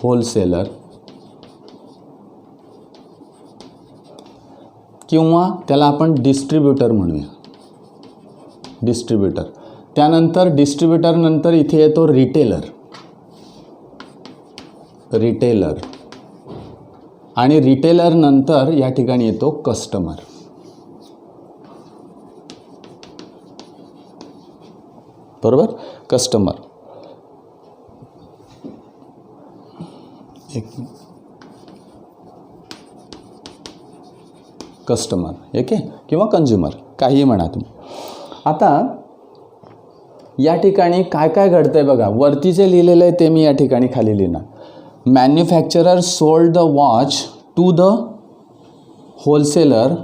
होलसेलर किंवा त्याला आपण डिस्ट्रीब्युटर म्हणूया. डिस्ट्रीब्युटर. त्यानंतर डिस्ट्रीब्युटर नंतर इथे येतो रिटेलर. आणि रिटेलर नंतर या ठिकाणी येतो कस्टमर. बरोबर. कस्टमर. कस्टमर ओके किंवा कंझ्युमर, काहीही म्हणा तुम्ही. आता या ठिकाणी काय काय घडतं आहे बघा. वरती जे लिहिलेलं आहे ते मी या ठिकाणी खाली लिहिणार. Manufacturer sold the watch to the wholesaler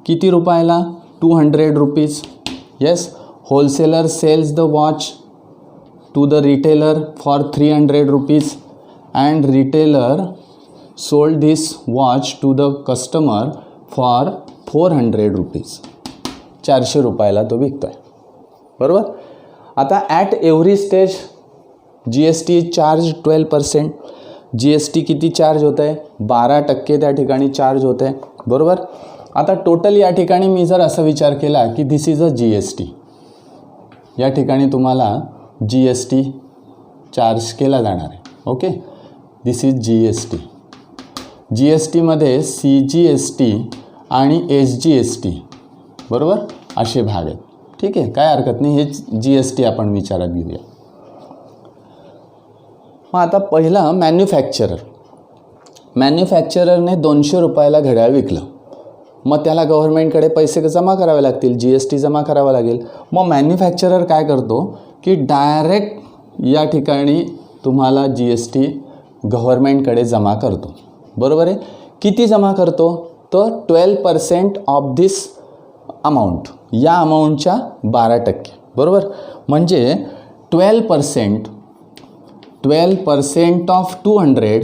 किती रुपयाला, 200 rupees. Yes, wholesaler sells the watch to the retailer for 300 rupees and retailer sold this watch to the customer for 400 rupees. 400 रुपयाला तो विकतोय. बरोबर. आता at every stage G S T charge 12%. G S T किती charge होत आहे? 12% त्या ठिकाणी चार्ज होत आहे. बरोबर. आता टोटल या ठिकाणी मी जर असा विचार केला की this is a G S T, या ठिकाणी तुम्हाला जी एस टी चार्ज केला जाणार आहे. Okay, this is G S T. G S टीमध्ये सी जी एस टी आणि एस जी एस टी बरोबर असे भाग आहेत. ठीक आहे, काय हरकत नाही. हेच जी एस टी आपण विचारात घेऊया. मग आता पहिला मॅन्युफॅक्चररने 200 रुपयाला घड्याळ विकलं. मग त्याला गव्हर्नमेंटकडे पैसे जमा करावे लागतील, जी एस टी जमा करावा लागेल. मग मॅन्युफॅक्चरर काय करतो की डायरेक्ट या ठिकाणी तुम्हाला जी एस टी गव्हर्नमेंटकडे जमा करतो. बरोबर आहे. किती जमा करतो? तर 12% ऑफ दिस अमाऊंट, या अमाऊंटच्या 12%. बरोबर. म्हणजे 12% ऑफ 200,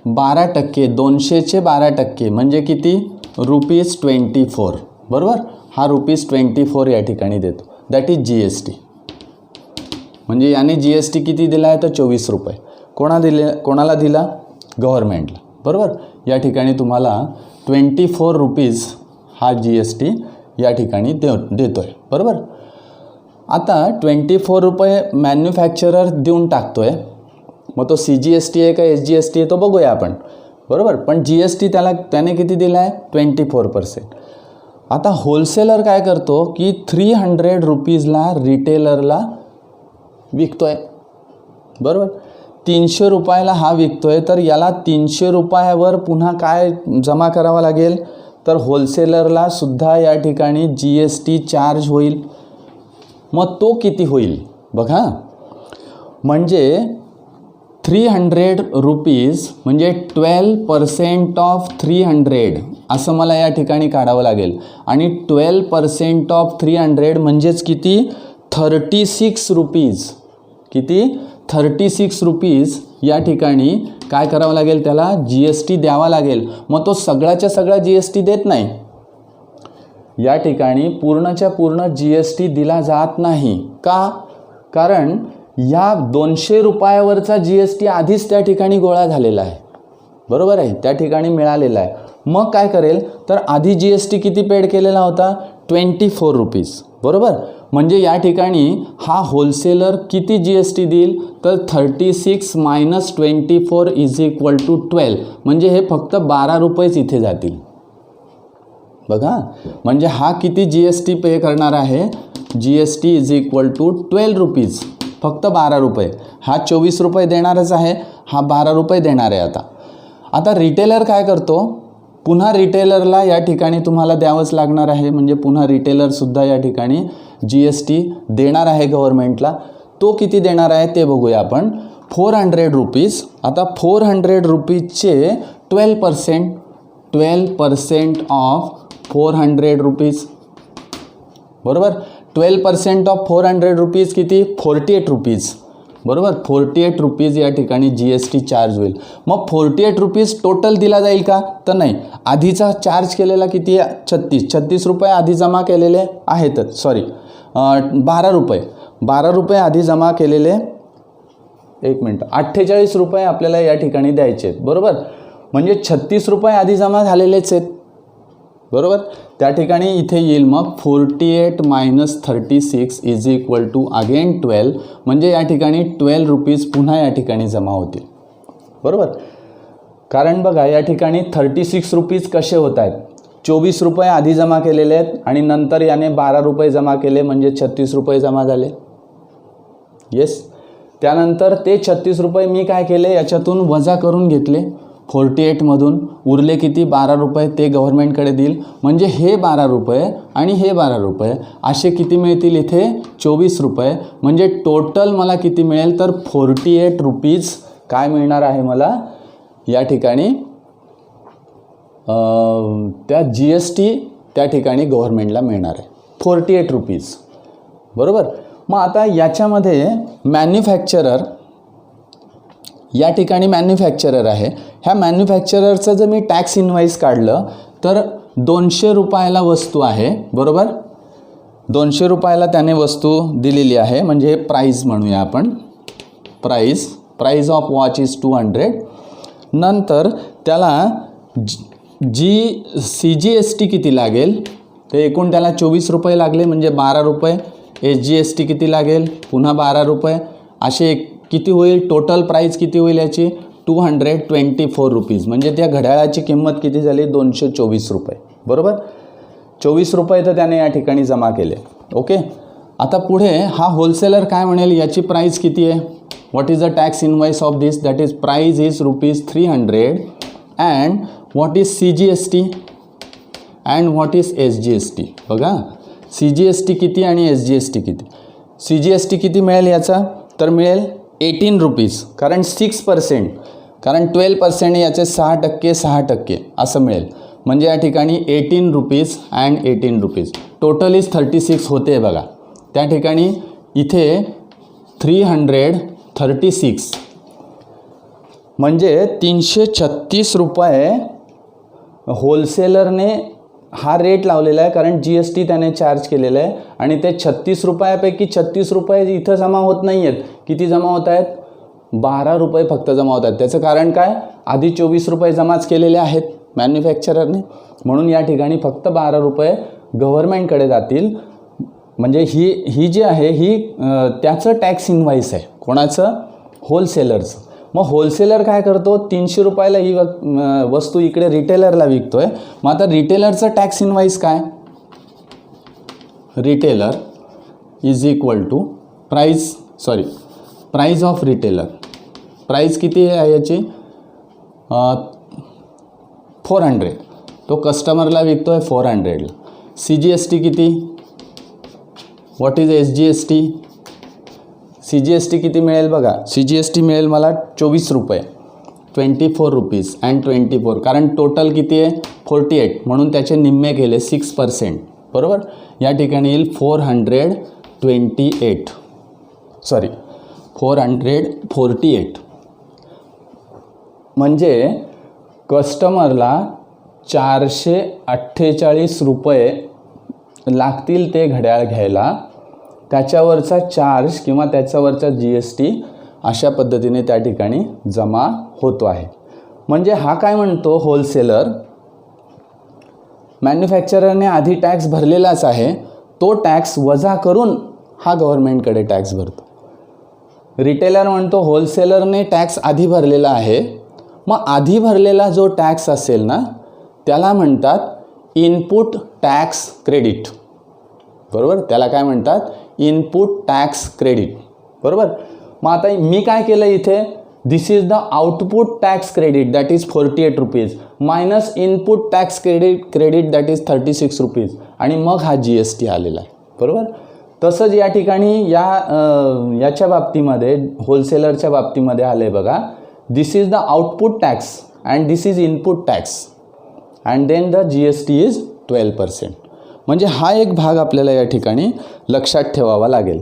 12%, 200चे 12% म्हणजे किती? ₹24. बरोबर. हा ₹24 या ठिकाणी देतो. That is G S T. म्हणजे याने जी एस टी किती दिला आहे? तर 24 रुपये. कोणाला दिला? गव्हर्नमेंटला. बरोबर. या ठिकाणी तुम्हाला 24 रुपीज हा जी एस टी या ठिकाणी देतो आहे. बरोबर. आता 24 रुपये मॅन्युफॅक्चरर देऊन टाकतो आहे. मग तो सी जी एस टी आहे का एस जी एस टी आहे तो बघूया आपण. बरोबर. पण जी एस टी त्याने किती दिला आहे? 24%. आता होलसेलर काय करतो की 300 रुपीजला रिटेलरला विकतो आहे. बरोबर. 300 रुपयाला हा विकतो आहे, तर याला 300 रुपयावर पुन्हा काय जमा करावा लागेल? तर होलसेलरला सुद्धा या ठिकाणी जी एस टी चार्ज होईल. मग तो किती होईल बघा. म्हणजे 300 रुपीज म्हणजे 12% ऑफ 300 असं मला या ठिकाणी काढावं लागेल. आणि 12% ऑफ 300 म्हणजेच किती? 36 रुपीज. किती? 36 रुपीज या ठिकाणी काय करावं लागेल? त्याला जी एस टी द्यावा लागेल. मग तो सगळ्याच्या सगळा जी एस टी देत नाही. या ठिकाणी पूर्णच्या पूर्ण जी एस टी दिला जात नाही. का? कारण या 200 रुपयावरचा जी एस टी आधीच त्या ठिकाणी गोळा झालेला आहे. बरोबर आहे. त्या ठिकाणी मिळालेला आहे. मग काय करेल? तर आधी जी एस टी किती पेड केलेला होता? 24 रुपीज. बरोबर. म्हणजे या ठिकाणी हा होलसेलर किती जी एस टी देईल? तर 36 मायनस 24 इज इक्वल टू 12. म्हणजे हे फक्त 12 रुपयेच इथे जातील. बघा. म्हणजे हा किती जी एस टी पे करणार आहे? G S T is equal to 12 rupees. फक्त 12 रुपये. हा 24 रुपये देणारच आहे, हा 12 रुपये देणार आहे. आता रिटेलर काय करतो? पुन्हा रिटेलरला या ठिकाणी तुम्हाला द्यावंच लागणार आहे. म्हणजे पुन्हा रिटेलरसुद्धा या ठिकाणी जी एस टी देणार आहे गव्हर्नमेंटला. तो किती देणार आहे ते बघूया आपण. 400 रुपीज. आता 400 रुपीजचे 12% ऑफ 400 रुपीज. बरोबर. 12% ऑफ 400 रुपीज किती? 48 रुपीज. बरोबर. 48 रुपीज या ठिकाणी जी एस टी चार्ज होईल. मग 48 रुपीज टोटल दिला जाईल का? तर नाही. आधीचा चार्ज केलेला किती आहे? 36 रुपये आधी जमा केलेले आहेतच. सॉरी 12 रुपये आधी जमा केलेले. 48 रुपये आपल्याला या ठिकाणी द्यायचे आहेत. बरोबर. म्हणजे 36 रुपये आधी जमा झालेलेच आहेत. बरोबर. त्या ठिकाणी इथे येईल मग 48 minus 36 is equal to again 12. म्हणजे या ठिकाणी 12 रुपीज पुन्हा या ठिकाणी जमा होतील. बरोबर. कारण बघा या ठिकाणी 36 रुपीज कसे होत आहेत? 24 रुपये आधी जमा केलेले आहेत आणि नंतर याने 12 रुपये जमा केले म्हणजे 36 रुपये जमा झाले. येस. त्यानंतर ते 36 रुपये मी काय केले? याच्यातून वजा करून घेतले 48मधून. उरले किती? 12 रुपये. ते गव्हर्नमेंटकडे देईल. म्हणजे हे 12 रुपये आणि हे 12 रुपये असे किती मिळतील इथे? 24 रुपये. म्हणजे टोटल मला किती मिळेल? तर 48 रुपीज काय मिळणार आहे मला या ठिकाणी? त्या जी एस टी त्या ठिकाणी गव्हर्नमेंटला मिळणार आहे 48 रुपीज, बरोबर. मग आता याच्यामध्ये मॅन्युफॅक्चरर, या ठिकाणी मॅन्युफॅक्चरर आहे, ह्या मॅन्युफॅक्चररचं जर मी टॅक्स इनवाईस काढलं तर 200 रुपयाला वस्तू आहे, बरोबर. 200 रुपयाला त्याने वस्तू दिलेली आहे, म्हणजे प्राईस म्हणूया आपण, प्राईस ऑफ वॉच इज 200. नंतर त्याला CGST किती लागेल, ते एकूण त्याला 24 रुपये लागले, म्हणजे 12 रुपये. SGST किती लागेल, पुन्हा 12 रुपये. असे किती होईल, टोटल प्राईस किती होईल याची, 224 रुपीज. म्हणजे त्या घड्याळाची किंमत किती झाली, 224 रुपये, बरोबर. 24 रुपये तर त्याने या ठिकाणी जमा केले. ओके. आता पुढे हा होलसेलर काय म्हणेल, याची प्राईस किती आहे, what is the tax invoice of this, that is price is ₹300 and what is CGST and what is SGST. बघा CGST किती आणि SGST किती. CGST किती मिळेल याचा, तर मिळेल 18 रुपीज, कारण 6%, कारण 12% याचे 6% असं मिळेल. म्हणजे या ठिकाणी 18 rupees and 18 rupees, total is 36 होते. बघा त्या ठिकाणी इथे 336, म्हणजे 336 रुपये होलसेलरने हा रेट लावलेला आहे, कारण GST त्याने चार्ज केलेला आहे. आणि ते 36 रुपयापैकी 36 रुपये इथं जमा होत नाही आहेत. किती जमा होत आहेत, 12 रुपये फक्त जमा होत आहेत. त्याचं कारण काय, आधी 24 रुपये जमाच केलेले आहेत मॅन्युफॅक्चररने, म्हणून या ठिकाणी फक्त 12 रुपये गव्हर्नमेंटकडे जातील. म्हणजे ही जी आहे ही त्याचं टॅक्स इनवाईस आहे. कोणाचं, होलसेलरचं. मग होलसेलर काय करतो, 300 रुपयाला ही वस्तू इकडे रिटेलरला विकतो आहे. मग आता रिटेलरचं टॅक्स इनवाईस काय, retailer is equal to price of retailer. Price किती आहे याची, 400. तो कस्टमरला विकतो आहे 400ला. CGST किती, व्हॉट इज SGST, CGST किती मिळेल बघा, CGST मिळेल मला 24 रुपये, 24 रुपीज अँड 24, कारण टोटल किती आहे 48, म्हणून त्याचे निम्मे केले 6%, बरोबर. या ठिकाणी येईल 448, म्हणजे कस्टमरला 448 रुपये लागतील ते घड्याळ घ्यायला. त्याच्यावरचा चार्ज किंवा त्याच्यावरचा GST अशा पद्धतीने त्या ठिकाणी जमा होतो आहे. म्हणजे हा काय म्हणतो, होलसेलर, मॅन्युफॅक्चररने आधी टॅक्स भरलेलाच आहे, तो टॅक्स वजा करून हा गव्हर्नमेंटकडे टॅक्स भरतो. रिटेलर म्हणतो होलसेलरने टॅक्स आधी भरलेला आहे, मग आधी भरलेला जो टॅक्स असेल ना त्याला म्हणतात इनपुट टॅक्स क्रेडिट, बरोबर. त्याला काय म्हणतात, इनपुट टॅक्स क्रेडिट, बरोबर. मग आता मी काय केलं इथे, this is the output tax credit that is 48 rupees minus input tax credit that is 36 rupees, आणि मग हा GST आलेला आहे, बरोबर. तसंच या ठिकाणी याच्या बाबतीमध्ये, होलसेलरच्या बाबतीमध्ये आले बघा, this is the output tax and this is input tax and then the GST is 12%. म्हणजे हा एक भाग आपल्याला या ठिकाणी लक्षात ठेवावा लागेल.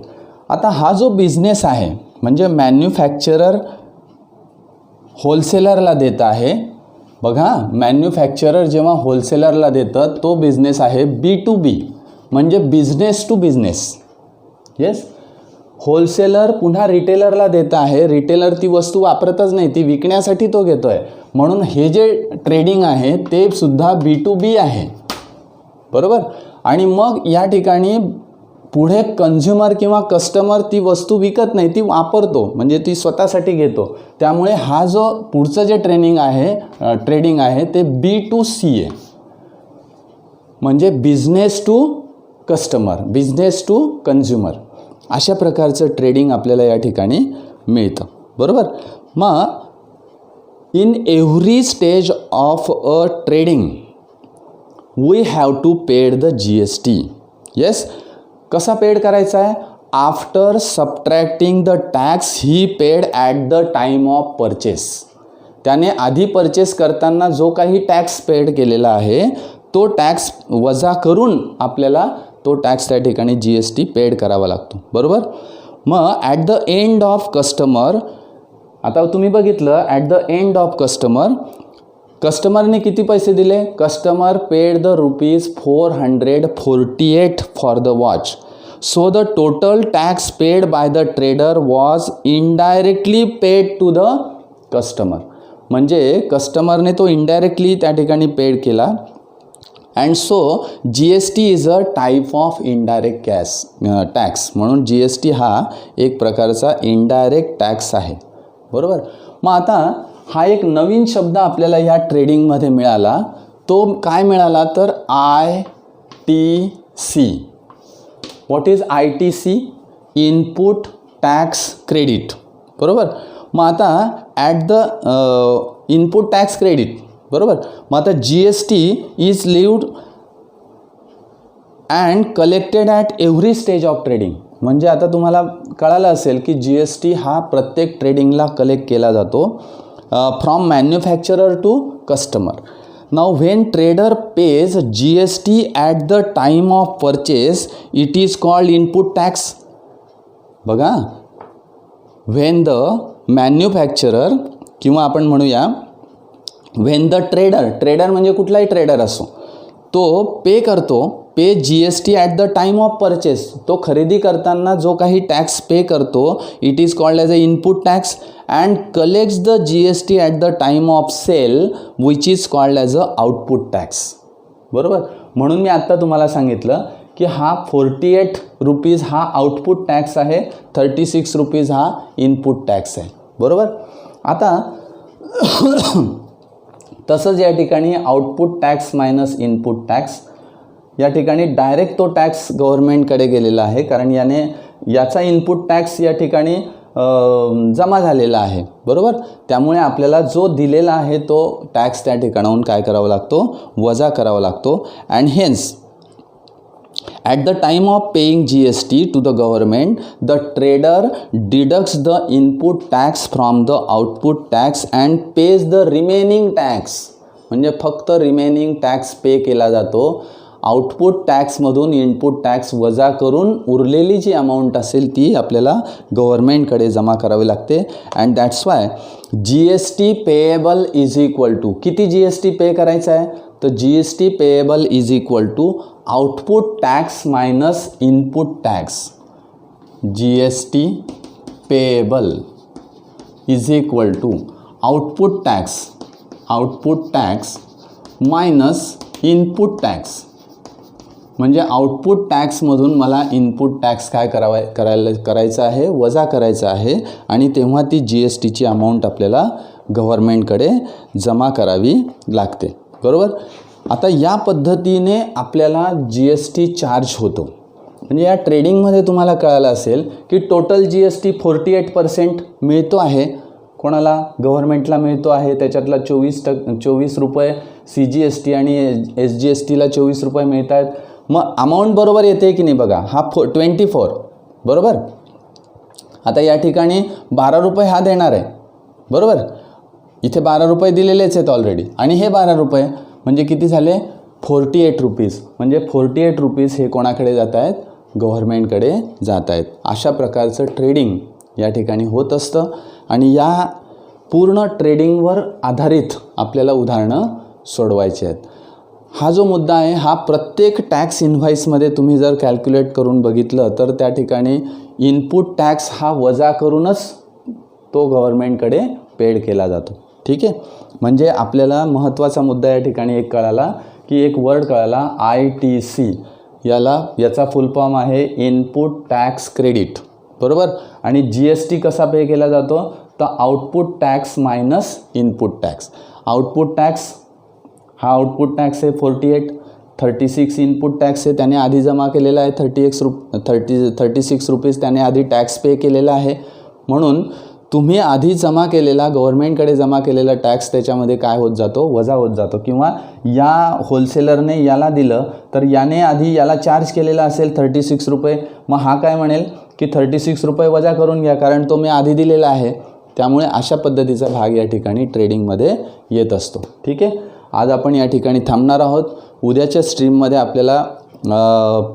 आता हा जो बिझनेस आहे, म्हणजे मॅन्युफॅक्चरर होलसेलरला देत आहे, बघा मॅन्युफॅक्चरर जेव्हा होलसेलरला देतं तो बिझनेस आहे B2B, म्हणजे business to business. Yes, wholesaler पुन्हा रिटेलरला देत आहे, रिटेलर ती वस्तू वापरतच नाही, ती विकण्यासाठी तो घेतो आहे, म्हणून हे जे ट्रेडिंग आहे ते सुद्धा B2B आहे, बरोबर. आणि मग या ठिकाणी पुढे कंझ्युमर किंवा कस्टमर ती वस्तू विकत नाही, ती वापरतो, म्हणजे ती स्वतःसाठी घेतो. त्यामुळे हा जो पुढचं जे ट्रेडिंग आहे ते B2C आहे, म्हणजे business to customer, business to consumer, अशा प्रकारचं ट्रेडिंग आपल्याला या ठिकाणी मिळतं, बरोबर. मग in every stage of a trading we have to paid the GST. Yes, कसा पेड करायचा आहे, after subtracting the tax he paid at the time of purchase. त्याने आधी परचेस करताना जो काही टॅक्स पेड केलेला आहे तो टॅक्स वजा करून आपल्याला तो टॅक्स त्या ठिकाणी GST पेड करावा लागतो, बरोबर. मग at the end of customer, आता तुम्ही बघितलं ॲट द एंड ऑफ कस्टमरने किती पैसे दिले, customer paid the ₹448 for the watch. So the total tax paid by the trader was indirectly paid to the customer. म्हणजे कस्टमरने तो इनडायरेक्टली त्या ठिकाणी पेड केला. And so GST is a type of indirect tax. म्हणून GST हा एक प्रकारचा इनडायरेक्ट टॅक्स आहे, बरोबर. मग आता हा एक नवीन शब्द आपल्याला या ट्रेडिंगमध्ये मिळाला. तो काय मिळाला तर ITC. What is ITC? Input tax credit, बरोबर. मग आता at the input tax credit, बरोबर. मग आता GST is lived and collected at every stage of trading. म्हणजे आता तुम्हाला कळालं असेल की GST हा प्रत्येक ट्रेडिंगला कलेक्ट केला जातो from manufacturer to customer. Now when trader pays GST at the time of purchase it is called input tax. बघा, व्हेन द मॅन्युफॅक्चरर किंवा आपण म्हणूया व्हेन द ट्रेडर म्हणजे कुठलाही ट्रेडर असो, तो पे GST at the time of purchase. तो खरेदी करताना जो काही टॅक्स पे करतो it is called as a input tax. And collects the GST at the time of cell which is called as a output tax, बरोबर. म्हणून मी आत्ता तुम्हाला सांगितलं की हा ₹48 हा आउटपुट टॅक्स आहे, ₹36 हा इनपुट टॅक्स आहे, बरोबर. आता तसंच या ठिकाणी output tax minus input tax, या ठिकाणी डायरेक्ट तो टॅक्स गव्हर्नमेंटकडे गेलेला आहे, कारण याचा इनपुट टॅक्स या ठिकाणी जमा झालेला आहे, बरोबर. त्यामुळे आपल्याला जो दिलेला आहे तो टॅक्स त्या ठिकाणाहून काय करावा लागतो, वजा करावा लागतो. And hence at the time of paying GST to the government, the trader deducts the input tax from the output tax and pays the remaining tax. म्हणजे फक्त रिमेनिंग टॅक्स पे केला जातो. आउटपुट टॅक्समधून इनपुट टॅक्स वजा करून उरलेली जी amount असेल ती आपल्याला गव्हर्नमेंटकडे जमा करावी लागते. And that's why GST payable is equal to, किती GST पे करायचं आहे तर GST payable is equal to output tax minus input tax. GST payable is equal to output tax minus input tax. म्हणजे आउटपुट टॅक्समधून मला input tax काय करायचं आहे, वजा करायचं आहे. आणि तेव्हा ती GSTची अमाऊंट आपल्याला गव्हर्नमेंटकडे जमा करावी लागते, बरोबर. आता या पद्धतीने आपल्याला GST चार्ज होतो. म्हणजे या ट्रेडिंगमध्ये तुम्हाला कळालं असेल की टोटल GST 48% मिळतो आहे. कोणाला? गव्हर्नमेंटला मिळतो आहे. त्याच्यातला 24 रुपये CGST आणि SGSTला 24 रुपये मिळत आहेत. मग अमाऊंट बरोबर येते की नाही बघा, हा 24, बरोबर. आता या ठिकाणी 12 रुपये हा देणार आहे, बरोबर. इथे 12 रुपये दिलेलेच आहेत ऑलरेडी आणि हे 12 रुपये म्हणजे किती झाले, 48 रुपीज. म्हणजे 48 रुपीज हे कोणाकडे जात आहेत, गव्हर्नमेंटकडे जात आहेत. अशा प्रकारचं ट्रेडिंग या ठिकाणी होत असतं. आणि या पूर्ण ट्रेडिंगवर आधारित आपल्याला उदाहरणं सोडवायची आहेत. हा जो मुद्दा आहे हा प्रत्येक टॅक्स इनव्हॉइसमध्ये तुम्ही जर कॅल्क्युलेट करून बघितलं तर त्या ठिकाणी इनपुट टॅक्स हा वजा करूनच तो गव्हर्नमेंटकडे पेड केला जातो. ठीक आहे. म्हणजे आपल्याला महत्त्वाचा मुद्दा या ठिकाणी एक कळाला की एक वर्ड कळाला ITC. याचा फुल फॉर्म आहे इनपुट टॅक्स क्रेडिट, बरोबर. आणि GST कसा पे केला जातो तर output tax minus input tax. Output tax हा आउटपुट टॅक्स आहे 48, 36 इनपुट टॅक्स आहे त्याने आधी जमा केलेला आहे 36 रुपीज त्याने आधी टॅक्स पे केलेला आहे. म्हणून तुम्ही आधी जमा केलेला गव्हर्नमेंटकडे जमा केलेला टॅक्स त्याच्यामध्ये काय होत जातो, वजा होत जातो. किंवा या होलसेलरने याला दिलं तर याने आधी याला चार्ज केलेला असेल 36 रुपये, मग हा काय म्हणेल की 36 रुपये वजा करून घ्या कारण तो मी आधी दिलेला आहे. त्यामुळे अशा पद्धतीचा भाग या ठिकाणी ट्रेडिंगमध्ये येत असतो. ठीक आहे. आज आपण या ठिकाणी थांबणार आहोत. उद्याच्या स्ट्रीममध्ये आपल्याला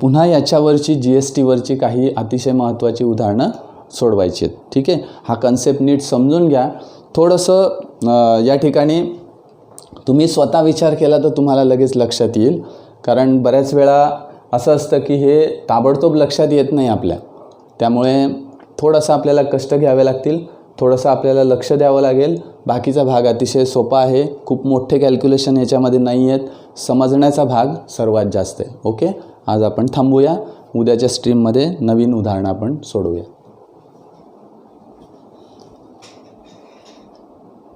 पुन्हा याच्यावरची GSTवरची काही अतिशय महत्त्वाची उदाहरणं सोडवायची आहेत. ठीक आहे, हा कन्सेप्ट नीट समजून घ्या. थोडंसं या ठिकाणी तुम्ही स्वतः विचार केला तर तुम्हाला लगेच लक्षात येईल. कारण बऱ्याच वेळा असं असतं की हे ताबडतोब लक्षात येत नाही आपल्या. त्यामुळे थोडंसं आपल्याला कष्ट घ्यावे लागतील, थोडंसं आपल्याला लक्ष द्यावं लागेल. बाकीचा भाग अतिशय सोपा आहे. खूप मोठे कॅल्क्युलेशन याच्यामध्ये नाही आहेत. समजण्याचा भाग सर्वात जास्त आहे. ओके, आज आपण थांबूया. उद्याच्या स्ट्रीममध्ये नवीन उदाहरणं आपण सोडवूया.